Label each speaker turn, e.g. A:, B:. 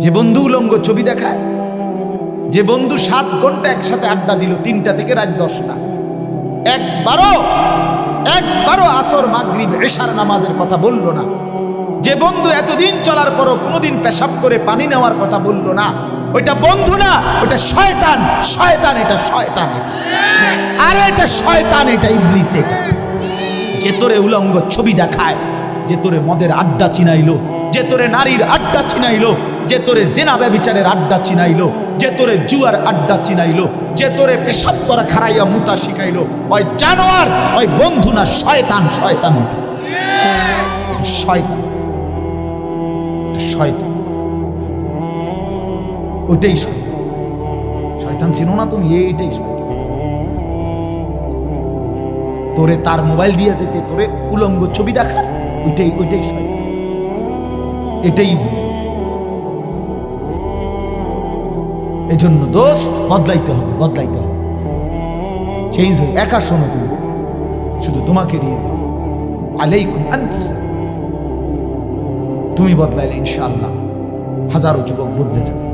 A: যে বন্ধু উলঙ্গ ছবি দেখায়, যে বন্ধু 7 ঘন্টা একসাথে আড্ডা দিল 3টা থেকে রাত 10টা, একবারও আসর মাগরিব এশার নামাজের কথা বলল না, যে বন্ধু এতদিন চলার পরও কোনোদিন পেশাব করে পানি নেওয়ার কথা বলল না, ওইটা বন্ধু না, ওটা শয়তান। শয়তান, এটা শয়তান, আরে এটা শয়তান, এটা ইবলিস। এটা যে তোরে উলঙ্গ ছবি দেখায়, যে তোরে মদের আড্ডা চিনাইলো, যে তোরে নারীর আড্ডা চিনাইলো, যে তোরে জিনা ব্যভিচারের আড্ডা চিনাইলো, যে তোরে জুয়ার আড্ডা চিনাইলো, যে তোরে পেশাব করা খারাইয়া মুতা শিখাইলো, ওই জানোয়ার, ওই বন্ধু না, শয়তান। শয়তান, শয়তান, শয়তান, ওইটাই শয়তান। শয়তান চিনো না তুমি? এইটাই শয়তান। তোরে তার মোবাইল দিয়ে যেতে তোরে উলঙ্গ ছবি দেখা, ওইটাই শয়তান, এটাই ইবলিস। এজন্য দোস্ত বদলাইতে হবে, চেঞ্জ হয়ে। একা শোনো তুমি, শুধু তোমাকে নিয়ে আলাইকুম আনফুসাকুম। তুমি বদলাইলে ইনশাআল্লাহ হাজারো যুবক বদলে যাবে।